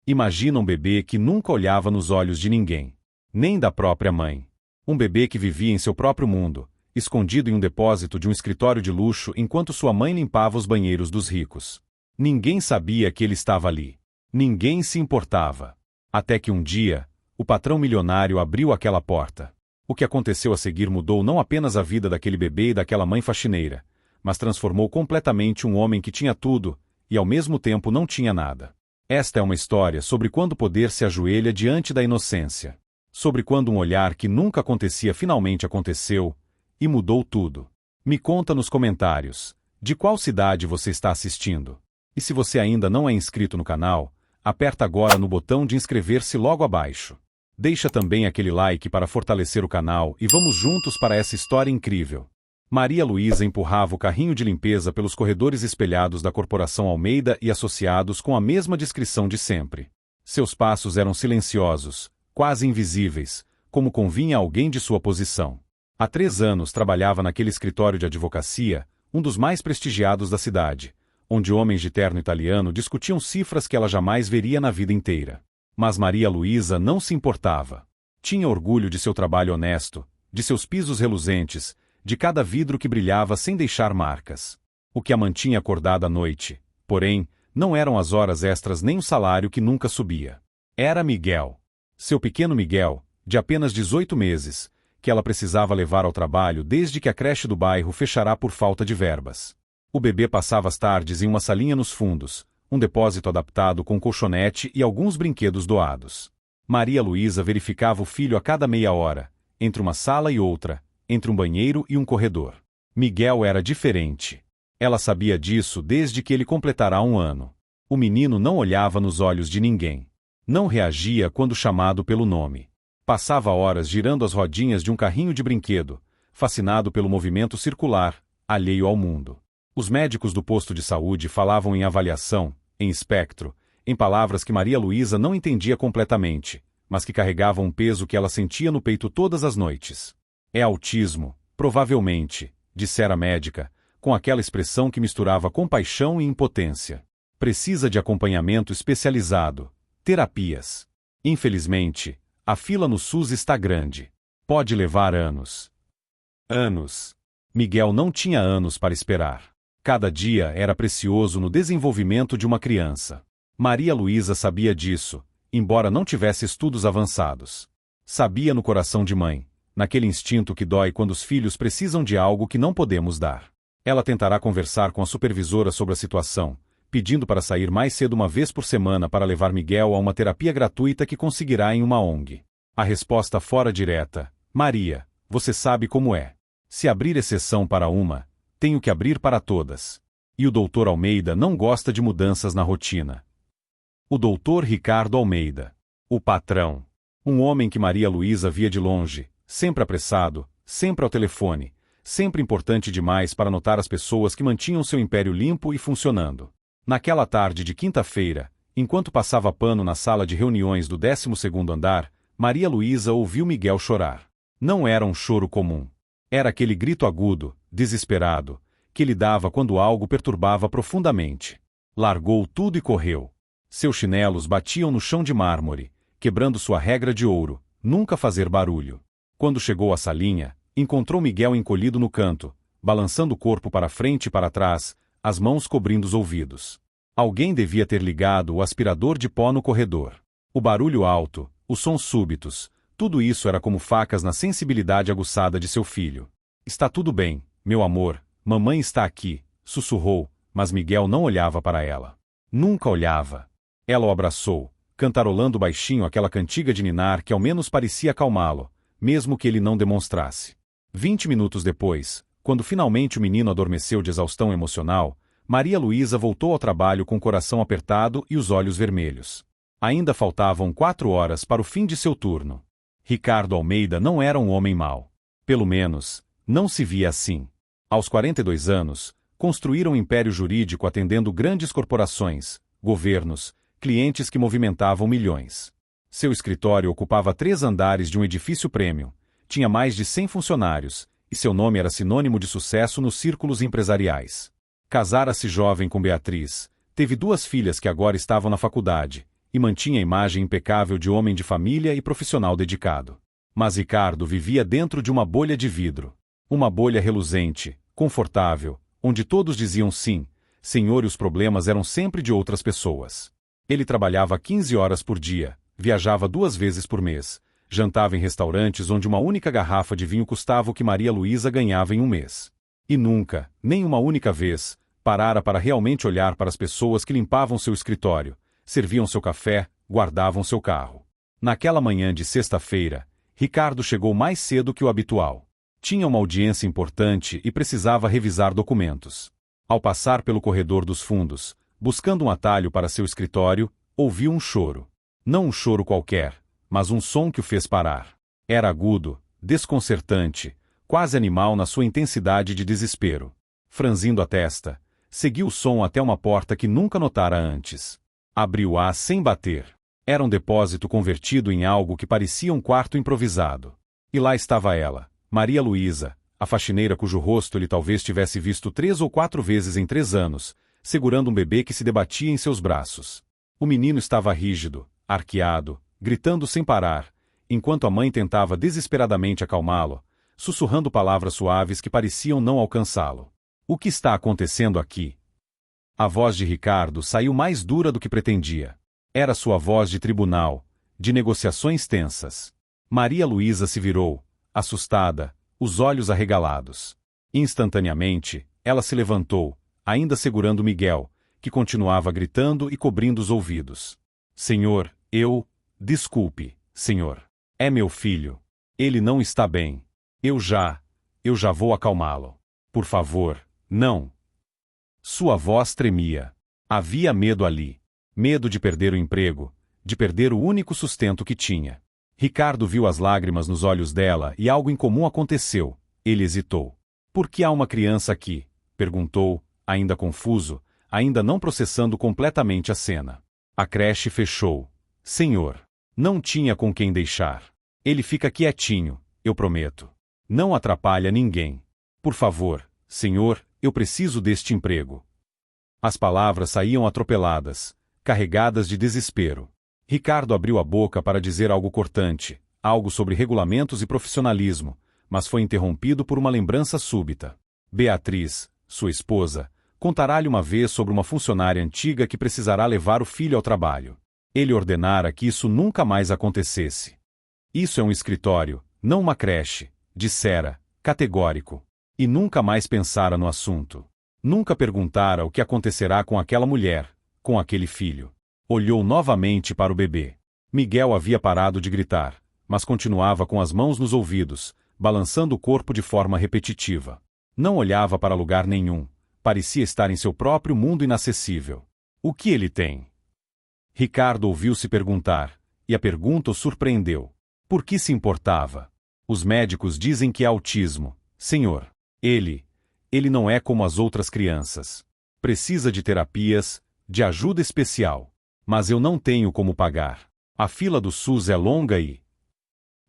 Imagina um bebê que nunca olhava nos olhos de ninguém, nem da própria mãe. Um bebê que vivia em seu próprio mundo, escondido em um depósito de um escritório de luxo enquanto sua mãe limpava os banheiros dos ricos. Ninguém sabia que ele estava ali. Ninguém se importava. Até que um dia, o patrão milionário abriu aquela porta. O que aconteceu a seguir mudou não apenas a vida daquele bebê e daquela mãe faxineira, mas transformou completamente um homem que tinha tudo, e ao mesmo tempo não tinha nada. Esta é uma história sobre quando o poder se ajoelha diante da inocência. Sobre quando um olhar que nunca acontecia finalmente aconteceu, e mudou tudo. Me conta nos comentários, de qual cidade você está assistindo. E se você ainda não é inscrito no canal, aperta agora no botão de inscrever-se logo abaixo. Deixa também aquele like para fortalecer o canal e vamos juntos para essa história incrível. Maria Luísa empurrava o carrinho de limpeza pelos corredores espelhados da Corporação Almeida e Associados com a mesma descrição de sempre. Seus passos eram silenciosos, quase invisíveis, como convinha a alguém de sua posição. Há 3 anos trabalhava naquele escritório de advocacia, um dos mais prestigiados da cidade, onde homens de terno italiano discutiam cifras que ela jamais veria na vida inteira. Mas Maria Luísa não se importava. Tinha orgulho de seu trabalho honesto, de seus pisos reluzentes, de cada vidro que brilhava sem deixar marcas. O que a mantinha acordada à noite, porém, não eram as horas extras nem o salário que nunca subia. Era Miguel. Seu pequeno Miguel, de apenas 18 meses, que ela precisava levar ao trabalho desde que a creche do bairro fechará por falta de verbas. O bebê passava as tardes em uma salinha nos fundos, um depósito adaptado com colchonete e alguns brinquedos doados. Maria Luísa verificava o filho a cada meia hora, entre uma sala e outra, entre um banheiro e um corredor. Miguel era diferente. Ela sabia disso desde que ele completará 1 ano. O menino não olhava nos olhos de ninguém. Não reagia quando chamado pelo nome. Passava horas girando as rodinhas de um carrinho de brinquedo, fascinado pelo movimento circular, alheio ao mundo. Os médicos do posto de saúde falavam em avaliação, em espectro, em palavras que Maria Luísa não entendia completamente, mas que carregavam um peso que ela sentia no peito todas as noites. É autismo, provavelmente, dissera a médica, com aquela expressão que misturava compaixão e impotência. Precisa de acompanhamento especializado, terapias. Infelizmente, a fila no SUS está grande. Pode levar anos. Anos. Miguel não tinha anos para esperar. Cada dia era precioso no desenvolvimento de uma criança. Maria Luísa sabia disso, embora não tivesse estudos avançados. Sabia no coração de mãe, naquele instinto que dói quando os filhos precisam de algo que não podemos dar. Ela tentará conversar com a supervisora sobre a situação, pedindo para sair mais cedo uma vez por semana para levar Miguel a uma terapia gratuita que conseguirá em uma ONG. A resposta fora direta: Maria, você sabe como é. Se abrir exceção para uma, tenho que abrir para todas. E o Dr. Almeida não gosta de mudanças na rotina. O Dr. Ricardo Almeida. O patrão. Um homem que Maria Luísa via de longe, sempre apressado, sempre ao telefone, sempre importante demais para notar as pessoas que mantinham seu império limpo e funcionando. Naquela tarde de quinta-feira, enquanto passava pano na sala de reuniões do 12º andar, Maria Luísa ouviu Miguel chorar. Não era um choro comum. Era aquele grito agudo, desesperado, que ele dava quando algo perturbava profundamente. Largou tudo e correu. Seus chinelos batiam no chão de mármore, quebrando sua regra de ouro, nunca fazer barulho. Quando chegou à salinha, encontrou Miguel encolhido no canto, balançando o corpo para frente e para trás, as mãos cobrindo os ouvidos. Alguém devia ter ligado o aspirador de pó no corredor. O barulho alto, os sons súbitos, tudo isso era como facas na sensibilidade aguçada de seu filho. Está tudo bem, meu amor, mamãe está aqui, sussurrou, mas Miguel não olhava para ela. Nunca olhava. Ela o abraçou, cantarolando baixinho aquela cantiga de ninar que ao menos parecia acalmá-lo, mesmo que ele não demonstrasse. 20 minutos depois, quando finalmente o menino adormeceu de exaustão emocional, Maria Luísa voltou ao trabalho com o coração apertado e os olhos vermelhos. Ainda faltavam 4 horas para o fim de seu turno. Ricardo Almeida não era um homem mau. Pelo menos, não se via assim. Aos 42 anos, construíram um império jurídico atendendo grandes corporações, governos, clientes que movimentavam milhões. Seu escritório ocupava 3 andares de um edifício premium, tinha mais de 100 funcionários, e seu nome era sinônimo de sucesso nos círculos empresariais. Casara-se jovem com Beatriz, teve 2 filhas que agora estavam na faculdade, e mantinha a imagem impecável de homem de família e profissional dedicado. Mas Ricardo vivia dentro de uma bolha de vidro. Uma bolha reluzente, confortável, onde todos diziam sim, senhor, e os problemas eram sempre de outras pessoas. Ele trabalhava 15 horas por dia, viajava 2 vezes por mês, jantava em restaurantes onde uma única garrafa de vinho custava o que Maria Luísa ganhava em um mês. E nunca, nem uma única vez, parara para realmente olhar para as pessoas que limpavam seu escritório, serviam seu café, guardavam seu carro. Naquela manhã de sexta-feira, Ricardo chegou mais cedo que o habitual. Tinha uma audiência importante e precisava revisar documentos. Ao passar pelo corredor dos fundos, buscando um atalho para seu escritório, ouviu um choro. Não um choro qualquer, mas um som que o fez parar. Era agudo, desconcertante, quase animal na sua intensidade de desespero. Franzindo a testa, seguiu o som até uma porta que nunca notara antes. Abriu-a sem bater. Era um depósito convertido em algo que parecia um quarto improvisado. E lá estava ela, Maria Luísa, a faxineira cujo rosto ele talvez tivesse visto 3 ou 4 vezes em 3 anos, segurando um bebê que se debatia em seus braços. O menino estava rígido, arqueado, gritando sem parar, enquanto a mãe tentava desesperadamente acalmá-lo, sussurrando palavras suaves que pareciam não alcançá-lo. O que está acontecendo aqui? A voz de Ricardo saiu mais dura do que pretendia. Era sua voz de tribunal, de negociações tensas. Maria Luísa se virou, assustada, os olhos arregalados. Instantaneamente, ela se levantou, ainda segurando Miguel, que continuava gritando e cobrindo os ouvidos. Senhor, desculpe, senhor. É meu filho. Ele não está bem. Eu já vou acalmá-lo. Por favor, não. Sua voz tremia. Havia medo ali. Medo de perder o emprego, de perder o único sustento que tinha. Ricardo viu as lágrimas nos olhos dela e algo incomum aconteceu. Ele hesitou. Por que há uma criança aqui? Perguntou, ainda confuso, ainda não processando completamente a cena. A creche fechou. Senhor. Não tinha com quem deixar. Ele fica quietinho, eu prometo. Não atrapalha ninguém. Por favor, senhor, eu preciso deste emprego. As palavras saíam atropeladas, carregadas de desespero. Ricardo abriu a boca para dizer algo cortante, algo sobre regulamentos e profissionalismo, mas foi interrompido por uma lembrança súbita. Beatriz, sua esposa, contará-lhe uma vez sobre uma funcionária antiga que precisará levar o filho ao trabalho. Ele ordenara que isso nunca mais acontecesse. Isso é um escritório, não uma creche, dissera, categórico. E nunca mais pensara no assunto. Nunca perguntara o que acontecerá com aquela mulher, com aquele filho. Olhou novamente para o bebê. Miguel havia parado de gritar, mas continuava com as mãos nos ouvidos, balançando o corpo de forma repetitiva. Não olhava para lugar nenhum. Parecia estar em seu próprio mundo inacessível. O que ele tem? Ricardo ouviu-se perguntar, e a pergunta o surpreendeu. Por que se importava? Os médicos dizem que é autismo, senhor. Ele não é como as outras crianças. Precisa de terapias, de ajuda especial. Mas eu não tenho como pagar. A fila do SUS é longa e...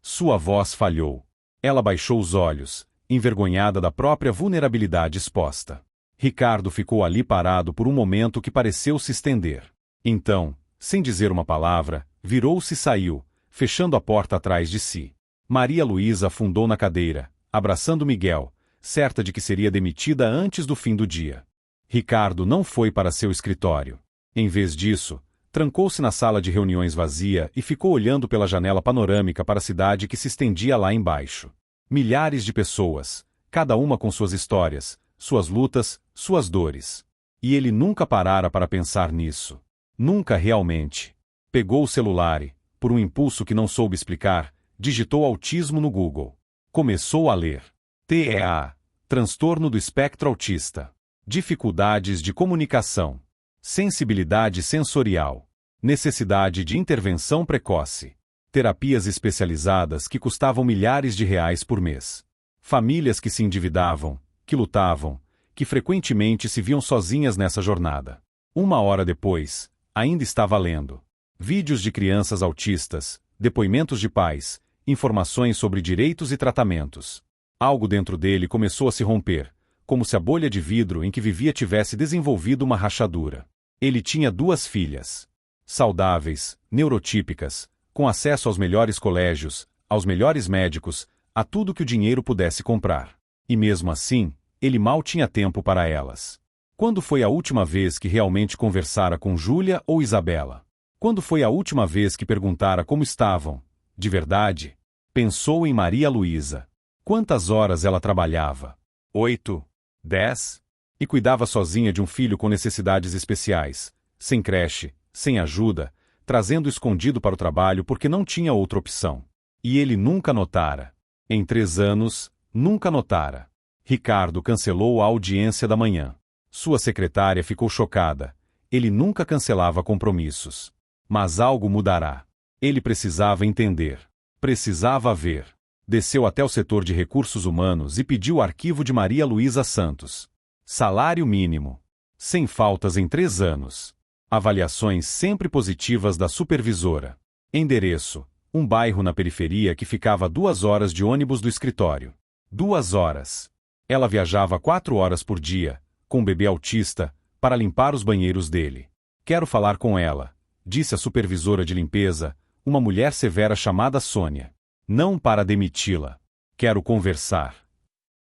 Sua voz falhou. Ela baixou os olhos, envergonhada da própria vulnerabilidade exposta. Ricardo ficou ali parado por um momento que pareceu se estender. Então, sem dizer uma palavra, virou-se e saiu, fechando a porta atrás de si. Maria Luísa afundou na cadeira, abraçando Miguel, certa de que seria demitida antes do fim do dia. Ricardo não foi para seu escritório. Em vez disso, trancou-se na sala de reuniões vazia e ficou olhando pela janela panorâmica para a cidade que se estendia lá embaixo. Milhares de pessoas, cada uma com suas histórias, suas lutas, suas dores. E ele nunca parara para pensar nisso. Nunca realmente. Pegou o celular e, por um impulso que não soube explicar, digitou autismo no Google. Começou a ler. TEA. Transtorno do espectro autista. Dificuldades de comunicação. Sensibilidade sensorial. Necessidade de intervenção precoce. Terapias especializadas que custavam milhares de reais por mês. Famílias que se endividavam, que lutavam, que frequentemente se viam sozinhas nessa jornada. 1 hora depois, ainda estava lendo. Vídeos de crianças autistas, depoimentos de pais, informações sobre direitos e tratamentos. Algo dentro dele começou a se romper, como se a bolha de vidro em que vivia tivesse desenvolvido uma rachadura. Ele tinha 2 filhas. Saudáveis, neurotípicas, com acesso aos melhores colégios, aos melhores médicos, a tudo que o dinheiro pudesse comprar. E mesmo assim, ele mal tinha tempo para elas. Quando foi a última vez que realmente conversara com Júlia ou Isabela? Quando foi a última vez que perguntara como estavam, de verdade? Pensou em Maria Luísa. Quantas horas ela trabalhava? 8, 10? E cuidava sozinha de um filho com necessidades especiais, sem creche, sem ajuda, trazendo escondido para o trabalho porque não tinha outra opção. E ele nunca notara. Em 3 anos, nunca notara. Ricardo cancelou a audiência da manhã. Sua secretária ficou chocada. Ele nunca cancelava compromissos. Mas algo mudará. Ele precisava entender. Precisava ver. Desceu até o setor de recursos humanos e pediu o arquivo de Maria Luísa Santos. Salário mínimo. Sem faltas em 3 anos. Avaliações sempre positivas da supervisora. Endereço: um bairro na periferia que ficava 2 horas de ônibus do escritório. 2 horas. Ela viajava 4 horas por dia, com um bebê autista, para limpar os banheiros dele. Quero falar com ela, disse a supervisora de limpeza, uma mulher severa chamada Sônia. Não para demiti-la. Quero conversar.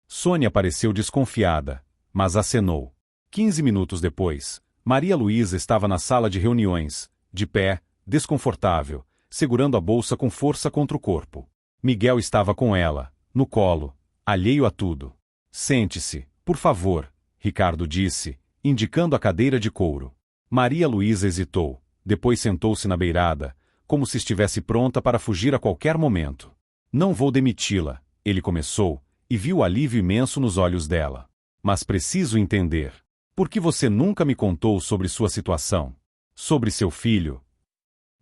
Sônia pareceu desconfiada, mas acenou. 15 minutos depois, Maria Luísa estava na sala de reuniões, de pé, desconfortável, segurando a bolsa com força contra o corpo. Miguel estava com ela, no colo, alheio a tudo. Sente-se, por favor, Ricardo disse, indicando a cadeira de couro. Maria Luísa hesitou, depois sentou-se na beirada, como se estivesse pronta para fugir a qualquer momento. Não vou demiti-la, ele começou, e viu o alívio imenso nos olhos dela. Mas preciso entender. Por que você nunca me contou sobre sua situação? Sobre seu filho?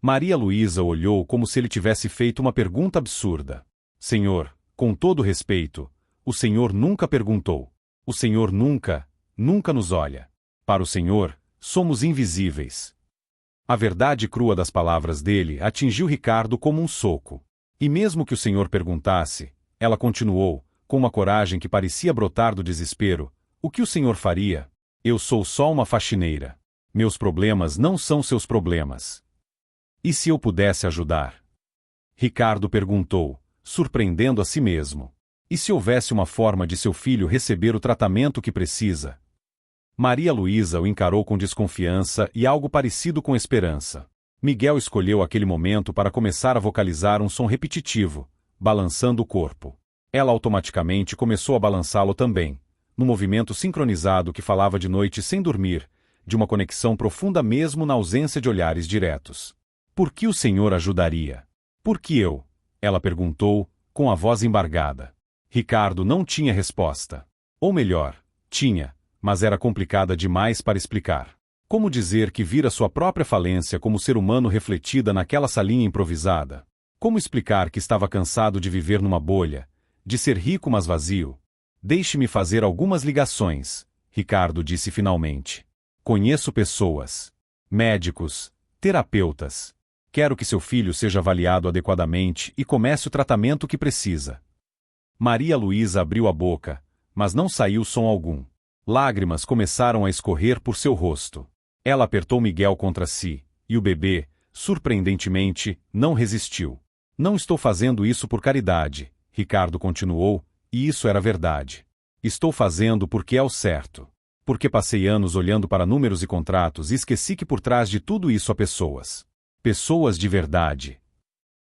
Maria Luísa olhou como se ele tivesse feito uma pergunta absurda. Senhor, com todo respeito, o senhor nunca perguntou. O senhor nunca nos olha. Para o senhor, somos invisíveis. A verdade crua das palavras dele atingiu Ricardo como um soco. E mesmo que o senhor perguntasse, ela continuou, com uma coragem que parecia brotar do desespero, o que o senhor faria? Eu sou só uma faxineira. Meus problemas não são seus problemas. E se eu pudesse ajudar? Ricardo perguntou, surpreendendo a si mesmo. E se houvesse uma forma de seu filho receber o tratamento que precisa? Maria Luísa o encarou com desconfiança e algo parecido com esperança. Miguel escolheu aquele momento para começar a vocalizar um som repetitivo, balançando o corpo. Ela automaticamente começou a balançá-lo também, num movimento sincronizado que falava de noite sem dormir, de uma conexão profunda mesmo na ausência de olhares diretos. Por que o senhor ajudaria? Por que eu? Ela perguntou, com a voz embargada. Ricardo não tinha resposta. Ou melhor, tinha, mas era complicada demais para explicar. Como dizer que vira sua própria falência como ser humano refletida naquela salinha improvisada? Como explicar que estava cansado de viver numa bolha, de ser rico mas vazio? Deixe-me fazer algumas ligações, Ricardo disse finalmente. Conheço pessoas, médicos, terapeutas. Quero que seu filho seja avaliado adequadamente e comece o tratamento que precisa. Maria Luísa abriu a boca, mas não saiu som algum. Lágrimas começaram a escorrer por seu rosto. Ela apertou Miguel contra si, e o bebê, surpreendentemente, não resistiu. Não estou fazendo isso por caridade, Ricardo continuou, e isso era verdade. Estou fazendo porque é o certo. Porque passei anos olhando para números e contratos e esqueci que por trás de tudo isso há pessoas. Pessoas de verdade.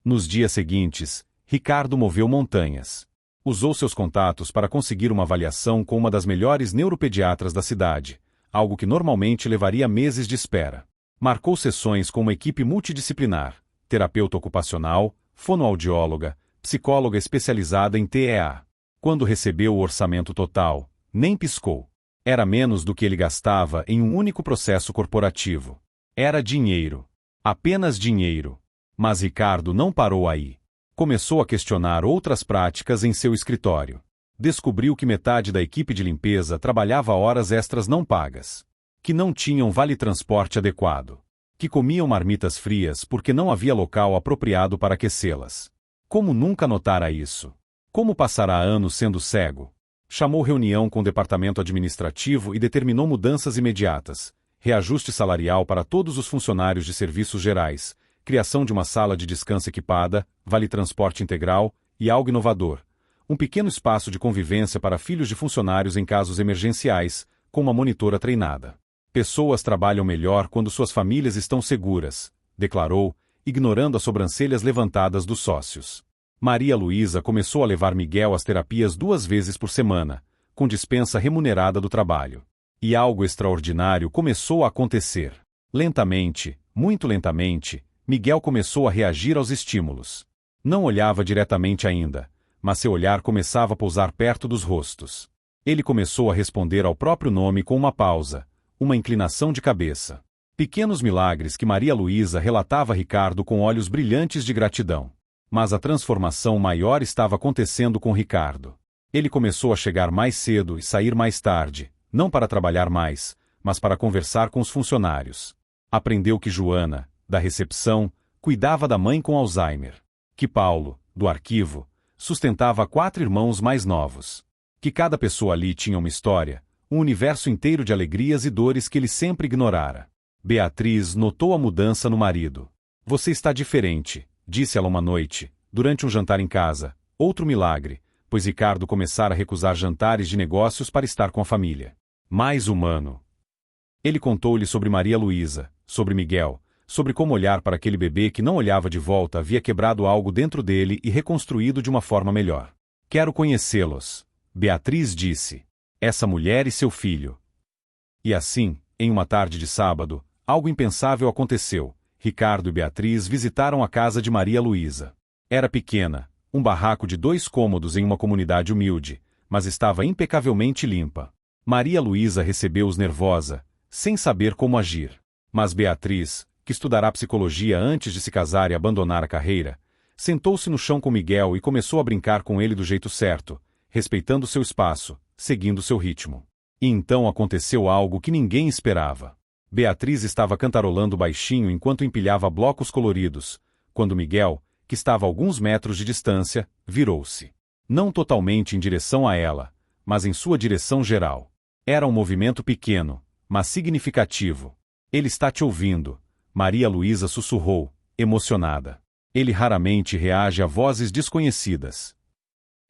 Nos dias seguintes, Ricardo moveu montanhas. Usou seus contatos para conseguir uma avaliação com uma das melhores neuropediatras da cidade, algo que normalmente levaria meses de espera. Marcou sessões com uma equipe multidisciplinar, terapeuta ocupacional, fonoaudióloga, psicóloga especializada em TEA. Quando recebeu o orçamento total, nem piscou. Era menos do que ele gastava em um único processo corporativo. Era dinheiro. Apenas dinheiro. Mas Ricardo não parou aí. Começou a questionar outras práticas em seu escritório. Descobriu que metade da equipe de limpeza trabalhava horas extras não pagas. Que não tinham vale-transporte adequado. Que comiam marmitas frias porque não havia local apropriado para aquecê-las. Como nunca notara isso? Como passará anos sendo cego? Chamou reunião com o departamento administrativo e determinou mudanças imediatas, reajuste salarial para todos os funcionários de serviços gerais, criação de uma sala de descanso equipada, vale-transporte integral e algo inovador. Um pequeno espaço de convivência para filhos de funcionários em casos emergenciais, com uma monitora treinada. Pessoas trabalham melhor quando suas famílias estão seguras, declarou, ignorando as sobrancelhas levantadas dos sócios. Maria Luísa começou a levar Miguel às terapias 2 vezes por semana, com dispensa remunerada do trabalho. E algo extraordinário começou a acontecer. Lentamente, muito lentamente, Miguel começou a reagir aos estímulos. Não olhava diretamente ainda, mas seu olhar começava a pousar perto dos rostos. Ele começou a responder ao próprio nome com uma pausa, uma inclinação de cabeça. Pequenos milagres que Maria Luísa relatava a Ricardo com olhos brilhantes de gratidão. Mas a transformação maior estava acontecendo com Ricardo. Ele começou a chegar mais cedo e sair mais tarde, não para trabalhar mais, mas para conversar com os funcionários. Aprendeu que Joana, da recepção, cuidava da mãe com Alzheimer. Que Paulo, do arquivo, sustentava 4 irmãos mais novos. Que cada pessoa ali tinha uma história, um universo inteiro de alegrias e dores que ele sempre ignorara. Beatriz notou a mudança no marido. Você está diferente, disse ela uma noite, durante um jantar em casa. Outro milagre, pois Ricardo começara a recusar jantares de negócios para estar com a família. Mais humano. Ele contou-lhe sobre Maria Luísa, sobre Miguel, sobre como olhar para aquele bebê que não olhava de volta havia quebrado algo dentro dele e reconstruído de uma forma melhor. Quero conhecê-los, Beatriz disse. Essa mulher e seu filho. E assim, em uma tarde de sábado, algo impensável aconteceu. Ricardo e Beatriz visitaram a casa de Maria Luísa. Era pequena, um barraco de 2 cômodos em uma comunidade humilde, mas estava impecavelmente limpa. Maria Luísa recebeu-os nervosa, sem saber como agir. Mas Beatriz, que estudará psicologia antes de se casar e abandonar a carreira, sentou-se no chão com Miguel e começou a brincar com ele do jeito certo, respeitando seu espaço, seguindo seu ritmo. E então aconteceu algo que ninguém esperava. Beatriz estava cantarolando baixinho enquanto empilhava blocos coloridos, quando Miguel, que estava a alguns metros de distância, virou-se. Não totalmente em direção a ela, mas em sua direção geral. Era um movimento pequeno, mas significativo. Ele está te ouvindo, Maria Luísa sussurrou, emocionada. Ele raramente reage a vozes desconhecidas.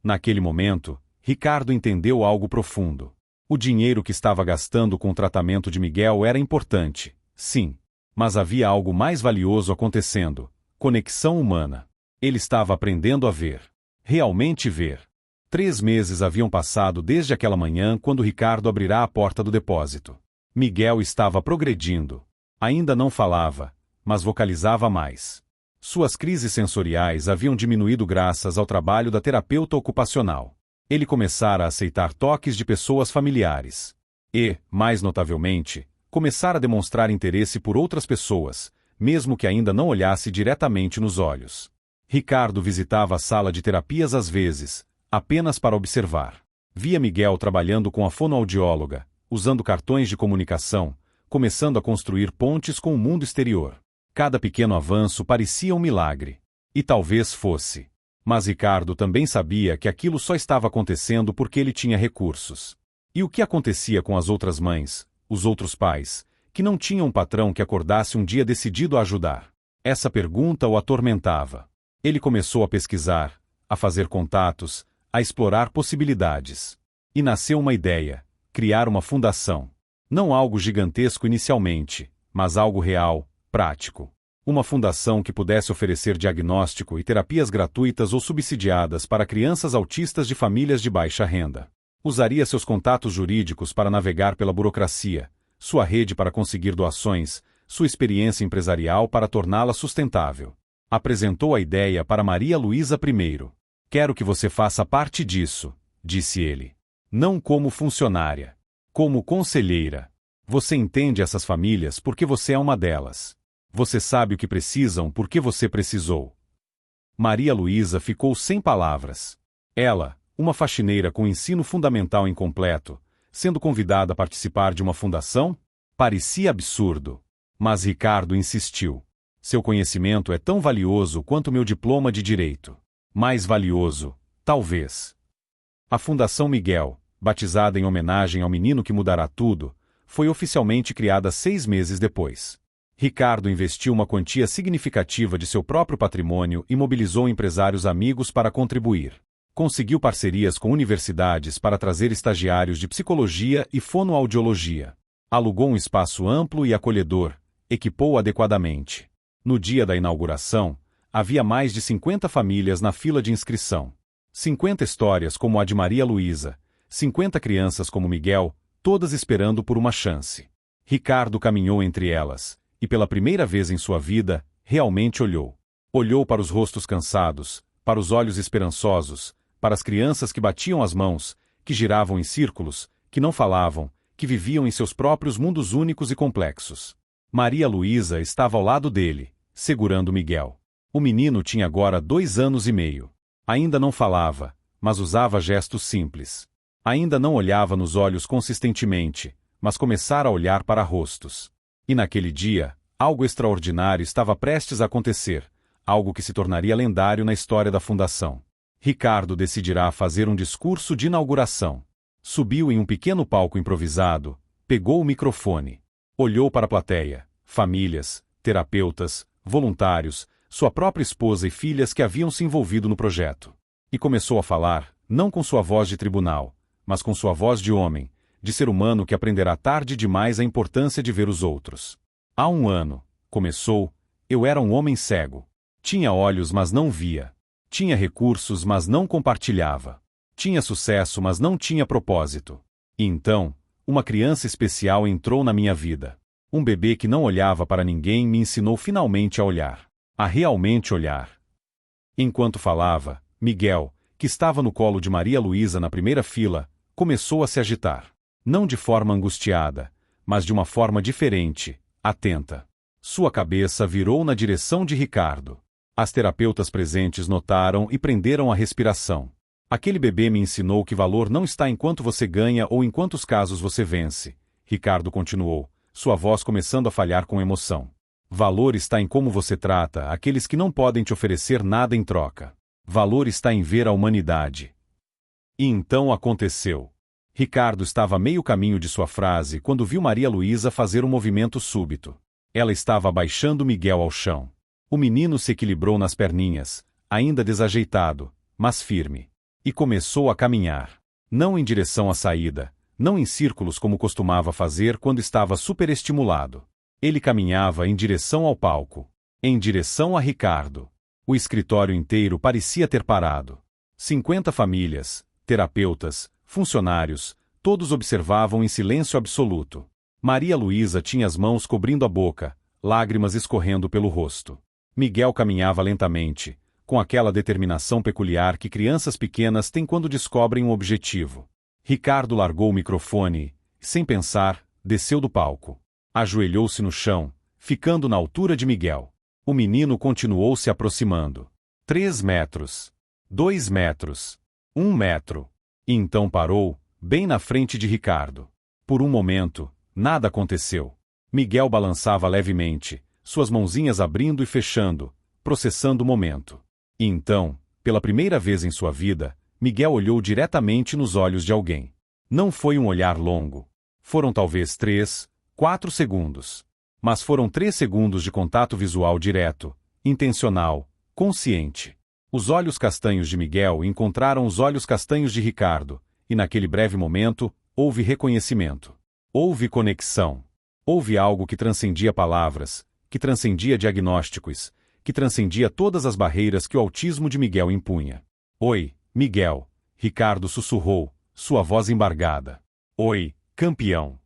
Naquele momento, Ricardo entendeu algo profundo. O dinheiro que estava gastando com o tratamento de Miguel era importante, sim. Mas havia algo mais valioso acontecendo: conexão humana. Ele estava aprendendo a ver. Realmente ver. 3 meses haviam passado desde aquela manhã quando Ricardo abrirá a porta do depósito. Miguel estava progredindo. Ainda não falava, mas vocalizava mais. Suas crises sensoriais haviam diminuído graças ao trabalho da terapeuta ocupacional. Ele começara a aceitar toques de pessoas familiares. E, mais notavelmente, começara a demonstrar interesse por outras pessoas, mesmo que ainda não olhasse diretamente nos olhos. Ricardo visitava a sala de terapias às vezes, apenas para observar. Via Miguel trabalhando com a fonoaudióloga, usando cartões de comunicação, começando a construir pontes com o mundo exterior. Cada pequeno avanço parecia um milagre. E talvez fosse. Mas Ricardo também sabia que aquilo só estava acontecendo porque ele tinha recursos. E o que acontecia com as outras mães, os outros pais, que não tinham um patrão que acordasse um dia decidido a ajudar? Essa pergunta o atormentava. Ele começou a pesquisar, a fazer contatos, a explorar possibilidades. E nasceu uma ideia: criar uma fundação. Não algo gigantesco inicialmente, mas algo real, prático. Uma fundação que pudesse oferecer diagnóstico e terapias gratuitas ou subsidiadas para crianças autistas de famílias de baixa renda. Usaria seus contatos jurídicos para navegar pela burocracia, sua rede para conseguir doações, sua experiência empresarial para torná-la sustentável. Apresentou a ideia para Maria Luísa primeiro. Quero que você faça parte disso, disse ele. Não como funcionária. Como conselheira. Você entende essas famílias porque você é uma delas. Você sabe o que precisam porque você precisou. Maria Luísa ficou sem palavras. Ela, uma faxineira com ensino fundamental incompleto, sendo convidada a participar de uma fundação? Parecia absurdo. Mas Ricardo insistiu. Seu conhecimento é tão valioso quanto meu diploma de direito. Mais valioso, talvez. A Fundação Miguel, batizada em homenagem ao menino que mudará tudo, foi oficialmente criada 6 meses depois. Ricardo investiu uma quantia significativa de seu próprio patrimônio e mobilizou empresários amigos para contribuir. Conseguiu parcerias com universidades para trazer estagiários de psicologia e fonoaudiologia. Alugou um espaço amplo e acolhedor, equipou adequadamente. No dia da inauguração, havia mais de 50 famílias na fila de inscrição. 50 histórias como a de Maria Luísa, 50 crianças como Miguel, todas esperando por uma chance. Ricardo caminhou entre elas, e pela primeira vez em sua vida, realmente olhou. Olhou para os rostos cansados, para os olhos esperançosos, para as crianças que batiam as mãos, que giravam em círculos, que não falavam, que viviam em seus próprios mundos únicos e complexos. Maria Luísa estava ao lado dele, segurando Miguel. O menino tinha agora 2 anos e meio. Ainda não falava, mas usava gestos simples. Ainda não olhava nos olhos consistentemente, mas começara a olhar para rostos. E naquele dia, algo extraordinário estava prestes a acontecer, algo que se tornaria lendário na história da Fundação. Ricardo decidirá fazer um discurso de inauguração. Subiu em um pequeno palco improvisado, pegou o microfone. Olhou para a plateia, famílias, terapeutas, voluntários, sua própria esposa e filhas que haviam se envolvido no projeto. E começou a falar, não com sua voz de tribunal, mas com sua voz de homem, de ser humano que aprenderá tarde demais a importância de ver os outros. Há 1 ano, começou, eu era um homem cego. Tinha olhos, mas não via. Tinha recursos, mas não compartilhava. Tinha sucesso, mas não tinha propósito. E então, uma criança especial entrou na minha vida. Um bebê que não olhava para ninguém me ensinou finalmente a olhar. A realmente olhar. Enquanto falava, Miguel, que estava no colo de Maria Luísa na primeira fila, começou a se agitar. Não de forma angustiada, mas de uma forma diferente, atenta. Sua cabeça virou na direção de Ricardo. As terapeutas presentes notaram e prenderam a respiração. Aquele bebê me ensinou que valor não está em quanto você ganha ou em quantos casos você vence. Ricardo continuou, sua voz começando a falhar com emoção. Valor está em como você trata aqueles que não podem te oferecer nada em troca. Valor está em ver a humanidade. E então aconteceu. Ricardo estava a meio caminho de sua frase quando viu Maria Luísa fazer um movimento súbito. Ela estava abaixando Miguel ao chão. O menino se equilibrou nas perninhas, ainda desajeitado, mas firme. E começou a caminhar. Não em direção à saída, não em círculos como costumava fazer quando estava superestimulado. Ele caminhava em direção ao palco. Em direção a Ricardo. O escritório inteiro parecia ter parado. 50 famílias, terapeutas, funcionários, todos observavam em silêncio absoluto. Maria Luísa tinha as mãos cobrindo a boca, lágrimas escorrendo pelo rosto. Miguel caminhava lentamente, com aquela determinação peculiar que crianças pequenas têm quando descobrem um objetivo. Ricardo largou o microfone e, sem pensar, desceu do palco. Ajoelhou-se no chão, ficando na altura de Miguel. O menino continuou se aproximando. 3 metros. 2 metros. 1 metro. E então parou, bem na frente de Ricardo. Por um momento, nada aconteceu. Miguel balançava levemente, suas mãozinhas abrindo e fechando, processando o momento. E então, pela primeira vez em sua vida, Miguel olhou diretamente nos olhos de alguém. Não foi um olhar longo. Foram talvez 3, 4 segundos. Mas foram 3 segundos de contato visual direto, intencional, consciente. Os olhos castanhos de Miguel encontraram os olhos castanhos de Ricardo, e naquele breve momento, houve reconhecimento. Houve conexão. Houve algo que transcendia palavras, que transcendia diagnósticos, que transcendia todas as barreiras que o autismo de Miguel impunha. Oi, Miguel, Ricardo sussurrou, sua voz embargada. Oi, campeão.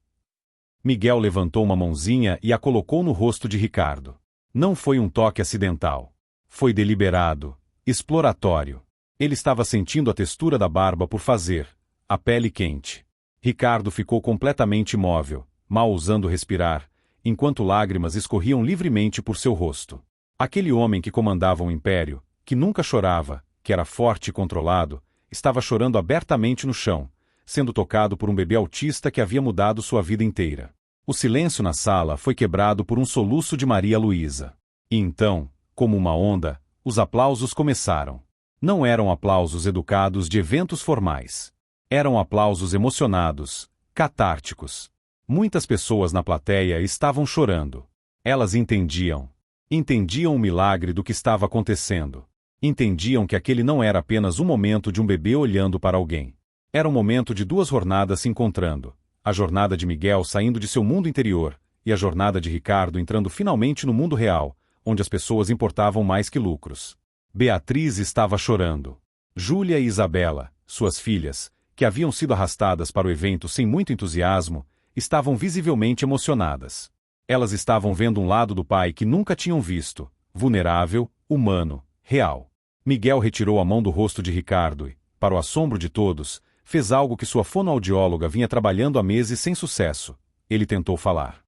Miguel levantou uma mãozinha e a colocou no rosto de Ricardo. Não foi um toque acidental. Foi deliberado, exploratório. Ele estava sentindo a textura da barba por fazer, a pele quente. Ricardo ficou completamente imóvel, mal ousando respirar, enquanto lágrimas escorriam livremente por seu rosto. Aquele homem que comandava um império, que nunca chorava, que era forte e controlado, estava chorando abertamente no chão, sendo tocado por um bebê autista que havia mudado sua vida inteira. O silêncio na sala foi quebrado por um soluço de Maria Luísa. E então, como uma onda, os aplausos começaram. Não eram aplausos educados de eventos formais. Eram aplausos emocionados, catárticos. Muitas pessoas na plateia estavam chorando. Elas entendiam. Entendiam o milagre do que estava acontecendo. Entendiam que aquele não era apenas um momento de um bebê olhando para alguém. Era um momento de duas jornadas se encontrando. A jornada de Miguel saindo de seu mundo interior, e a jornada de Ricardo entrando finalmente no mundo real, onde as pessoas importavam mais que lucros. Beatriz estava chorando. Júlia e Isabela, suas filhas, que haviam sido arrastadas para o evento sem muito entusiasmo, estavam visivelmente emocionadas. Elas estavam vendo um lado do pai que nunca tinham visto, vulnerável, humano, real. Miguel retirou a mão do rosto de Ricardo e, para o assombro de todos, fez algo que sua fonoaudióloga vinha trabalhando há meses sem sucesso. Ele tentou falar.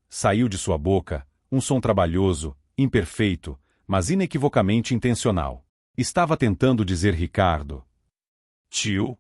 Saiu de sua boca, um som trabalhoso, imperfeito, mas inequivocamente intencional. Estava tentando dizer Ricardo. Tio?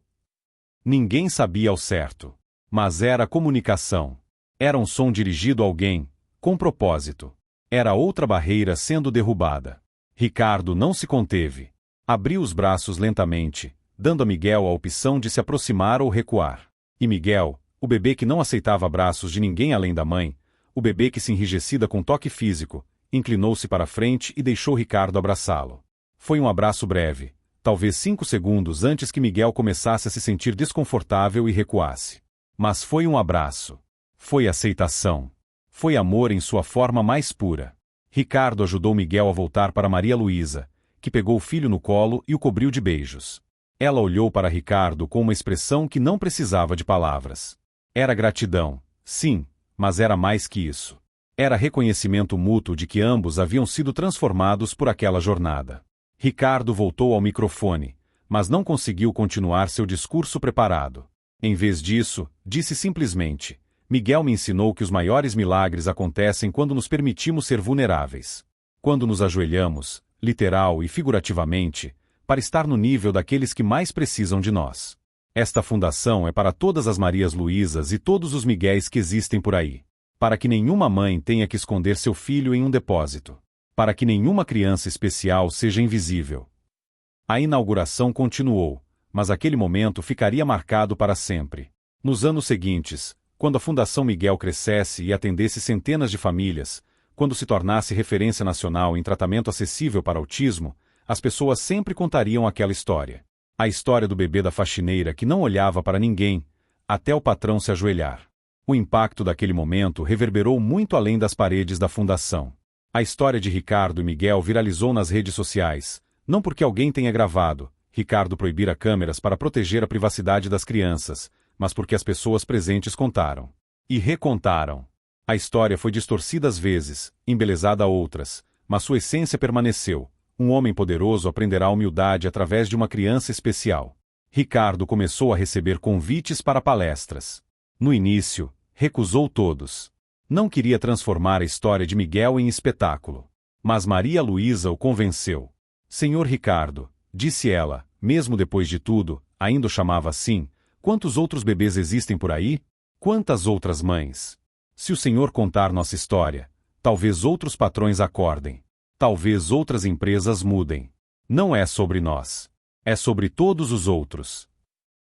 Ninguém sabia ao certo. Mas era comunicação. Era um som dirigido a alguém, com propósito. Era outra barreira sendo derrubada. Ricardo não se conteve. Abriu os braços lentamente, dando a Miguel a opção de se aproximar ou recuar. E Miguel, o bebê que não aceitava abraços de ninguém além da mãe, o bebê que se enrijecida com toque físico, inclinou-se para a frente e deixou Ricardo abraçá-lo. Foi um abraço breve, talvez 5 segundos antes que Miguel começasse a se sentir desconfortável e recuasse. Mas foi um abraço. Foi aceitação. Foi amor em sua forma mais pura. Ricardo ajudou Miguel a voltar para Maria Luísa, que pegou o filho no colo e o cobriu de beijos. Ela olhou para Ricardo com uma expressão que não precisava de palavras. Era gratidão, sim, mas era mais que isso. Era reconhecimento mútuo de que ambos haviam sido transformados por aquela jornada. Ricardo voltou ao microfone, mas não conseguiu continuar seu discurso preparado. Em vez disso, disse simplesmente: Miguel me ensinou que os maiores milagres acontecem quando nos permitimos ser vulneráveis. Quando nos ajoelhamos, literal e figurativamente, para estar no nível daqueles que mais precisam de nós. Esta fundação é para todas as Marias Luísas e todos os Miguéis que existem por aí. Para que nenhuma mãe tenha que esconder seu filho em um depósito. Para que nenhuma criança especial seja invisível. A inauguração continuou, mas aquele momento ficaria marcado para sempre. Nos anos seguintes, quando a Fundação Miguel crescesse e atendesse centenas de famílias, quando se tornasse referência nacional em tratamento acessível para autismo, as pessoas sempre contariam aquela história. A história do bebê da faxineira que não olhava para ninguém, até o patrão se ajoelhar. O impacto daquele momento reverberou muito além das paredes da fundação. A história de Ricardo e Miguel viralizou nas redes sociais, não porque alguém tenha gravado, Ricardo proibira câmeras para proteger a privacidade das crianças, mas porque as pessoas presentes contaram. E recontaram. A história foi distorcida às vezes, embelezada outras, mas sua essência permaneceu. Um homem poderoso aprenderá humildade através de uma criança especial. Ricardo começou a receber convites para palestras. No início, recusou todos. Não queria transformar a história de Miguel em espetáculo. Mas Maria Luísa o convenceu. Senhor Ricardo, disse ela, mesmo depois de tudo, ainda o chamava assim, quantos outros bebês existem por aí? Quantas outras mães? Se o senhor contar nossa história, talvez outros patrões acordem. Talvez outras empresas mudem. Não é sobre nós. É sobre todos os outros.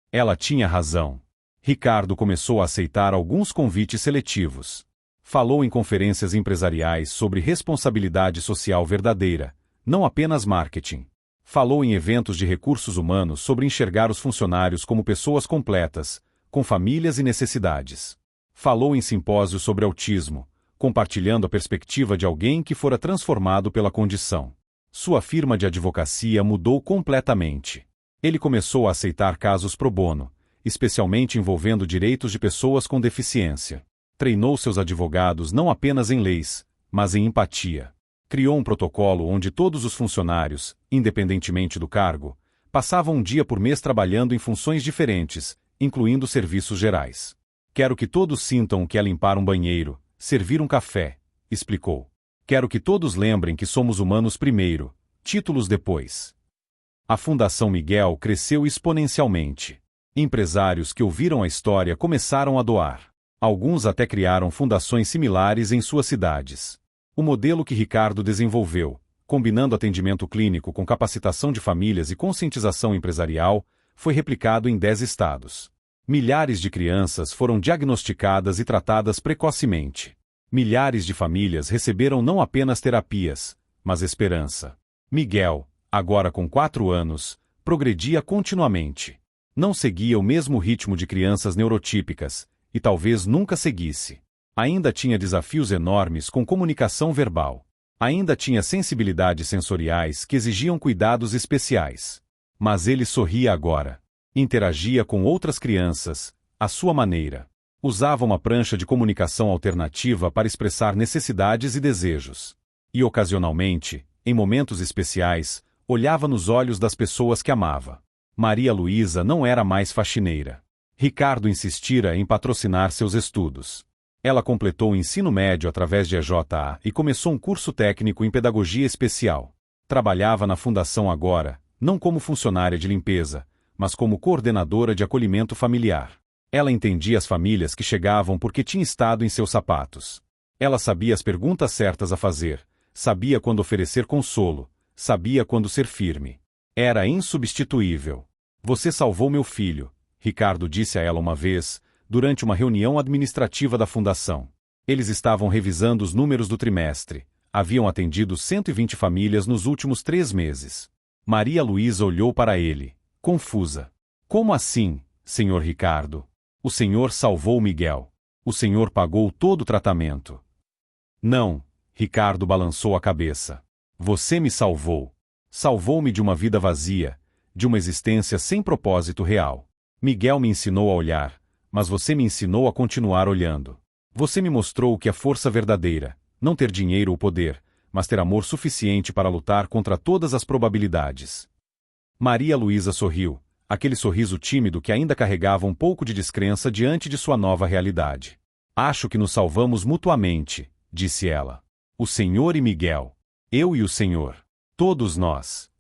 Ela tinha razão. Ricardo começou a aceitar alguns convites seletivos. Falou em conferências empresariais sobre responsabilidade social verdadeira, não apenas marketing. Falou em eventos de recursos humanos sobre enxergar os funcionários como pessoas completas, com famílias e necessidades. Falou em simpósios sobre autismo, compartilhando a perspectiva de alguém que fora transformado pela condição. Sua firma de advocacia mudou completamente. Ele começou a aceitar casos pro bono, especialmente envolvendo direitos de pessoas com deficiência. Treinou seus advogados não apenas em leis, mas em empatia. Criou um protocolo onde todos os funcionários, independentemente do cargo, passavam um dia por mês trabalhando em funções diferentes, incluindo serviços gerais. Quero que todos sintam o que é limpar um banheiro, servir um café, explicou. Quero que todos lembrem que somos humanos primeiro, títulos depois. A Fundação Miguel cresceu exponencialmente. Empresários que ouviram a história começaram a doar. Alguns até criaram fundações similares em suas cidades. O modelo que Ricardo desenvolveu, combinando atendimento clínico com capacitação de famílias e conscientização empresarial, foi replicado em 10 estados. Milhares de crianças foram diagnosticadas e tratadas precocemente. Milhares de famílias receberam não apenas terapias, mas esperança. Miguel, agora com 4 anos, progredia continuamente. Não seguia o mesmo ritmo de crianças neurotípicas, e talvez nunca seguisse. Ainda tinha desafios enormes com comunicação verbal. Ainda tinha sensibilidades sensoriais que exigiam cuidados especiais. Mas ele sorria agora. Interagia com outras crianças, à sua maneira. Usava uma prancha de comunicação alternativa para expressar necessidades e desejos. E ocasionalmente, em momentos especiais, olhava nos olhos das pessoas que amava. Maria Luísa não era mais faxineira. Ricardo insistira em patrocinar seus estudos. Ela completou o ensino médio através de EJA e começou um curso técnico em pedagogia especial. Trabalhava na fundação agora, não como funcionária de limpeza, mas como coordenadora de acolhimento familiar. Ela entendia as famílias que chegavam porque tinha estado em seus sapatos. Ela sabia as perguntas certas a fazer, sabia quando oferecer consolo, sabia quando ser firme. Era insubstituível. Você salvou meu filho, Ricardo disse a ela uma vez, durante uma reunião administrativa da fundação. Eles estavam revisando os números do trimestre. Haviam atendido 120 famílias nos últimos 3 meses. Maria Luísa olhou para ele, confusa. Como assim, senhor Ricardo? O senhor salvou Miguel. O senhor pagou todo o tratamento. Não, Ricardo balançou a cabeça. Você me salvou. Salvou-me de uma vida vazia, de uma existência sem propósito real. Miguel me ensinou a olhar, mas você me ensinou a continuar olhando. Você me mostrou o que é força verdadeira, não ter dinheiro ou poder, mas ter amor suficiente para lutar contra todas as probabilidades. Maria Luísa sorriu, aquele sorriso tímido que ainda carregava um pouco de descrença diante de sua nova realidade. Acho que nos salvamos mutuamente, disse ela. O senhor e Miguel. Eu e o senhor. Todos nós.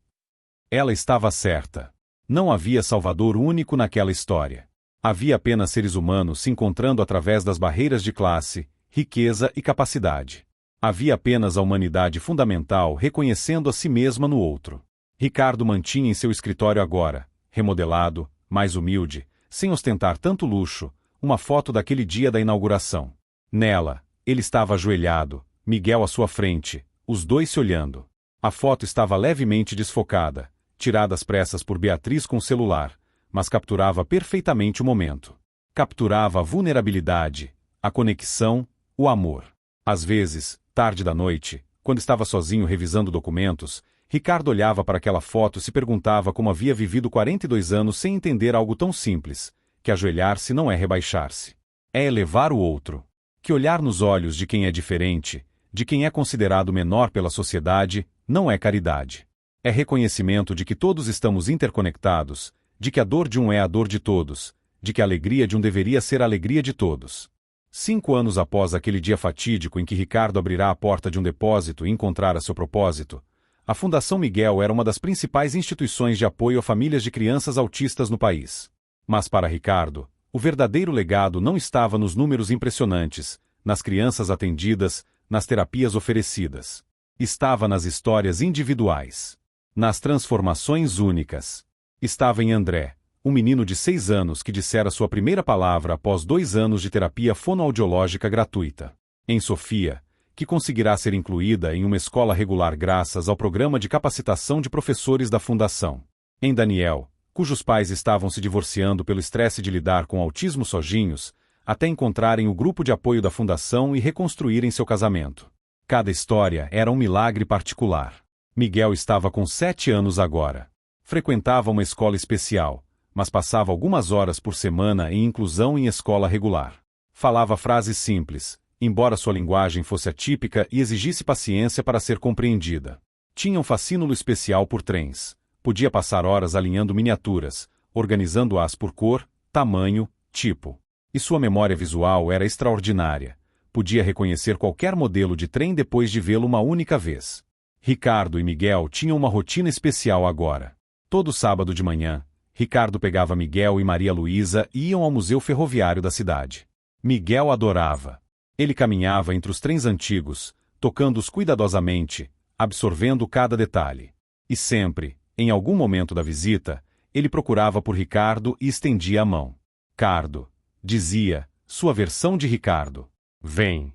Ela estava certa. Não havia salvador único naquela história. Havia apenas seres humanos se encontrando através das barreiras de classe, riqueza e capacidade. Havia apenas a humanidade fundamental reconhecendo a si mesma no outro. Ricardo mantinha em seu escritório agora, remodelado, mais humilde, sem ostentar tanto luxo, uma foto daquele dia da inauguração. Nela, ele estava ajoelhado, Miguel à sua frente, os dois se olhando. A foto estava levemente desfocada, tirada às pressas por Beatriz com o celular, mas capturava perfeitamente o momento. Capturava a vulnerabilidade, a conexão, o amor. Às vezes, tarde da noite, quando estava sozinho revisando documentos, Ricardo olhava para aquela foto e se perguntava como havia vivido 42 anos sem entender algo tão simples, que ajoelhar-se não é rebaixar-se. É elevar o outro. Que olhar nos olhos de quem é diferente, de quem é considerado menor pela sociedade, não é caridade. É reconhecimento de que todos estamos interconectados, de que a dor de um é a dor de todos, de que a alegria de um deveria ser a alegria de todos. 5 anos após aquele dia fatídico em que Ricardo abrirá a porta de um depósito e encontrara seu propósito, a Fundação Miguel era uma das principais instituições de apoio a famílias de crianças autistas no país. Mas para Ricardo, o verdadeiro legado não estava nos números impressionantes, nas crianças atendidas, nas terapias oferecidas. Estava nas histórias individuais. Nas transformações únicas. Estava em André, um menino de 6 anos que dissera sua primeira palavra após 2 anos de terapia fonoaudiológica gratuita. Em Sofia, que conseguirá ser incluída em uma escola regular graças ao programa de capacitação de professores da Fundação. Em Daniel, cujos pais estavam se divorciando pelo estresse de lidar com autismo sozinhos, até encontrarem o grupo de apoio da Fundação e reconstruírem seu casamento. Cada história era um milagre particular. Miguel estava com 7 anos agora. Frequentava uma escola especial, mas passava algumas horas por semana em inclusão em escola regular. Falava frases simples, embora sua linguagem fosse atípica e exigisse paciência para ser compreendida. Tinha um fascínio especial por trens. Podia passar horas alinhando miniaturas, organizando-as por cor, tamanho, tipo. E sua memória visual era extraordinária. Podia reconhecer qualquer modelo de trem depois de vê-lo uma única vez. Ricardo e Miguel tinham uma rotina especial agora. Todo sábado de manhã, Ricardo pegava Miguel e Maria Luísa e iam ao Museu Ferroviário da cidade. Miguel adorava. Ele caminhava entre os trens antigos, tocando-os cuidadosamente, absorvendo cada detalhe. E sempre, em algum momento da visita, ele procurava por Ricardo e estendia a mão. Ricardo, dizia, sua versão de Ricardo. Vem.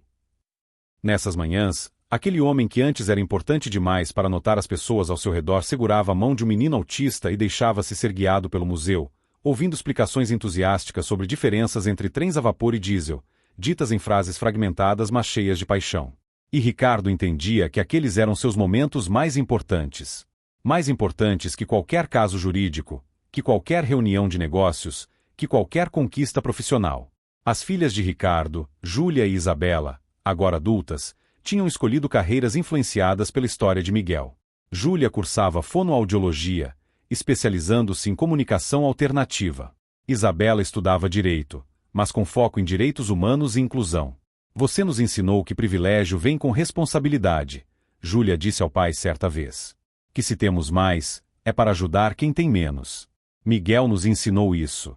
Nessas manhãs, aquele homem que antes era importante demais para notar as pessoas ao seu redor segurava a mão de um menino autista e deixava-se ser guiado pelo museu, ouvindo explicações entusiásticas sobre diferenças entre trens a vapor e diesel, ditas em frases fragmentadas mas cheias de paixão. E Ricardo entendia que aqueles eram seus momentos mais importantes. Mais importantes que qualquer caso jurídico, que qualquer reunião de negócios, que qualquer conquista profissional. As filhas de Ricardo, Júlia e Isabela, agora adultas, tinham escolhido carreiras influenciadas pela história de Miguel. Júlia cursava fonoaudiologia, especializando-se em comunicação alternativa. Isabela estudava direito, mas com foco em direitos humanos e inclusão. Você nos ensinou que privilégio vem com responsabilidade, Júlia disse ao pai certa vez. Que se temos mais, é para ajudar quem tem menos. Miguel nos ensinou isso.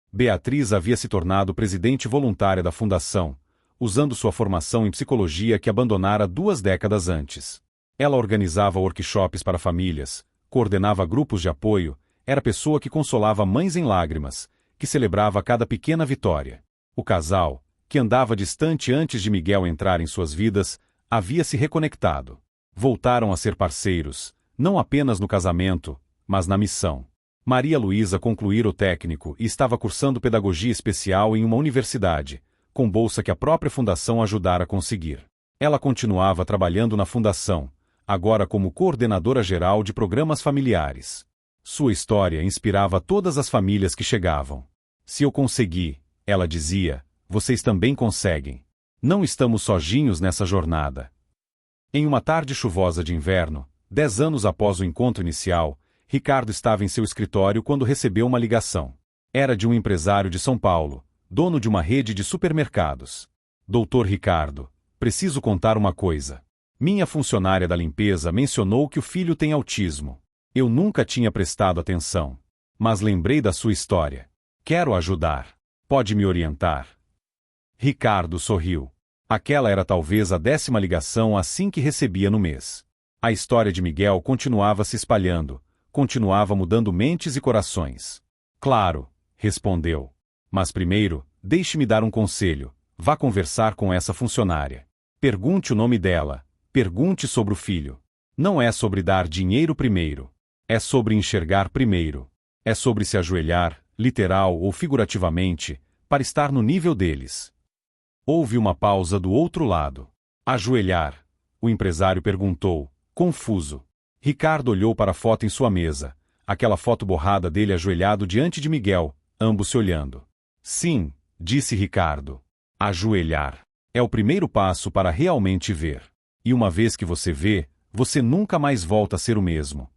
Beatriz havia se tornado presidente voluntária da fundação, usando sua formação em psicologia que abandonara 2 décadas antes. Ela organizava workshops para famílias, coordenava grupos de apoio, era a pessoa que consolava mães em lágrimas, que celebrava cada pequena vitória. O casal, que andava distante antes de Miguel entrar em suas vidas, havia se reconectado. Voltaram a ser parceiros, não apenas no casamento, mas na missão. Maria Luísa concluíra o técnico e estava cursando pedagogia especial em uma universidade, com bolsa que a própria fundação ajudara a conseguir. Ela continuava trabalhando na fundação, agora como coordenadora geral de programas familiares. Sua história inspirava todas as famílias que chegavam. Se eu consegui, ela dizia, vocês também conseguem. Não estamos sozinhos nessa jornada. Em uma tarde chuvosa de inverno, 10 anos após o encontro inicial, Ricardo estava em seu escritório quando recebeu uma ligação. Era de um empresário de São Paulo, dono de uma rede de supermercados. Doutor Ricardo, preciso contar uma coisa. Minha funcionária da limpeza mencionou que o filho tem autismo. Eu nunca tinha prestado atenção. Mas lembrei da sua história. Quero ajudar. Pode me orientar? Ricardo sorriu. Aquela era talvez a 10ª ligação assim que recebia no mês. A história de Miguel continuava se espalhando, continuava mudando mentes e corações. Claro, respondeu. Mas primeiro, deixe-me dar um conselho. Vá conversar com essa funcionária. Pergunte o nome dela. Pergunte sobre o filho. Não é sobre dar dinheiro primeiro. É sobre enxergar primeiro. É sobre se ajoelhar, literal ou figurativamente, para estar no nível deles. Houve uma pausa do outro lado. Ajoelhar? O empresário perguntou, confuso. Ricardo olhou para a foto em sua mesa, aquela foto borrada dele ajoelhado diante de Miguel, ambos se olhando. Sim, disse Ricardo. Ajoelhar. É o primeiro passo para realmente ver. E uma vez que você vê, você nunca mais volta a ser o mesmo.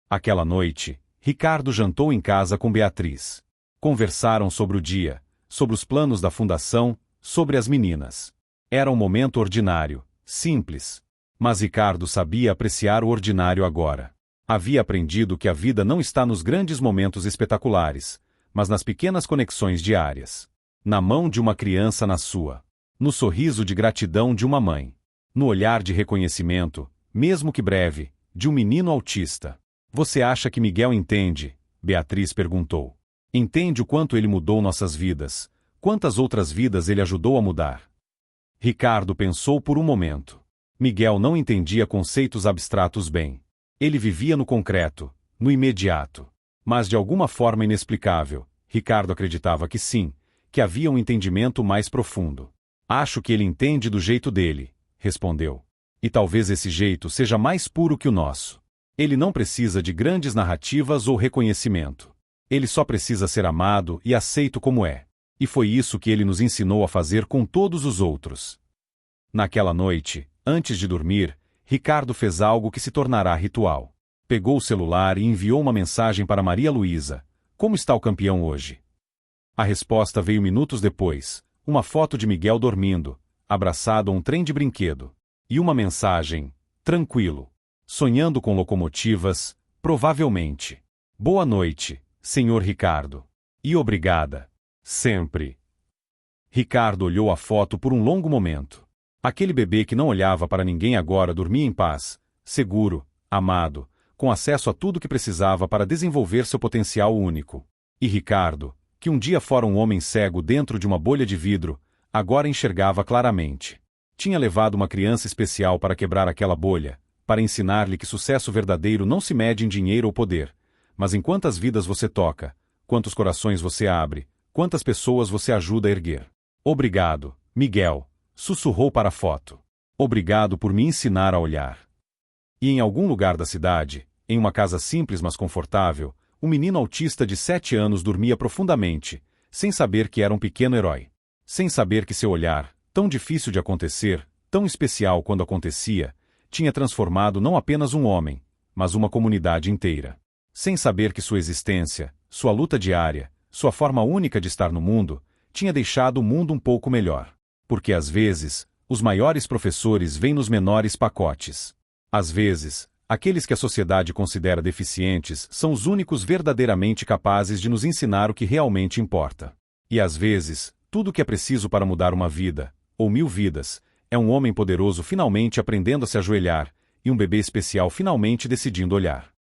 Aquela noite, Ricardo jantou em casa com Beatriz. Conversaram sobre o dia, sobre os planos da fundação, sobre as meninas. Era um momento ordinário, simples. Mas Ricardo sabia apreciar o ordinário agora. Havia aprendido que a vida não está nos grandes momentos espetaculares, mas nas pequenas conexões diárias. Na mão de uma criança na sua. No sorriso de gratidão de uma mãe. No olhar de reconhecimento, mesmo que breve, de um menino autista. Você acha que Miguel entende? Beatriz perguntou. Entende o quanto ele mudou nossas vidas? Quantas outras vidas ele ajudou a mudar? Ricardo pensou por um momento. Miguel não entendia conceitos abstratos bem. Ele vivia no concreto, no imediato. Mas de alguma forma inexplicável, Ricardo acreditava que sim, que havia um entendimento mais profundo. Acho que ele entende do jeito dele, respondeu. E talvez esse jeito seja mais puro que o nosso. Ele não precisa de grandes narrativas ou reconhecimento. Ele só precisa ser amado e aceito como é. E foi isso que ele nos ensinou a fazer com todos os outros. Naquela noite, antes de dormir, Ricardo fez algo que se tornará ritual. Pegou o celular e enviou uma mensagem para Maria Luísa. Como está o campeão hoje? A resposta veio minutos depois. Uma foto de Miguel dormindo, abraçado a um trem de brinquedo. E uma mensagem, tranquilo. Sonhando com locomotivas, provavelmente. Boa noite, senhor Ricardo. E obrigada. Sempre. Ricardo olhou a foto por um longo momento. Aquele bebê que não olhava para ninguém agora dormia em paz, seguro, amado, com acesso a tudo que precisava para desenvolver seu potencial único. E Ricardo, que um dia fora um homem cego dentro de uma bolha de vidro, agora enxergava claramente. Tinha levado uma criança especial para quebrar aquela bolha, para ensinar-lhe que sucesso verdadeiro não se mede em dinheiro ou poder, mas em quantas vidas você toca, quantos corações você abre, quantas pessoas você ajuda a erguer. Obrigado, Miguel, sussurrou para a foto. Obrigado por me ensinar a olhar. E em algum lugar da cidade, em uma casa simples mas confortável, um menino autista de 7 anos dormia profundamente, sem saber que era um pequeno herói. Sem saber que seu olhar, tão difícil de acontecer, tão especial quando acontecia, tinha transformado não apenas um homem, mas uma comunidade inteira. Sem saber que sua existência, sua luta diária, sua forma única de estar no mundo, tinha deixado o mundo um pouco melhor. Porque às vezes, os maiores professores vêm nos menores pacotes. Às vezes, aqueles que a sociedade considera deficientes são os únicos verdadeiramente capazes de nos ensinar o que realmente importa. E às vezes, tudo o que é preciso para mudar uma vida, ou 1000 vidas, é um homem poderoso finalmente aprendendo a se ajoelhar, e um bebê especial finalmente decidindo olhar.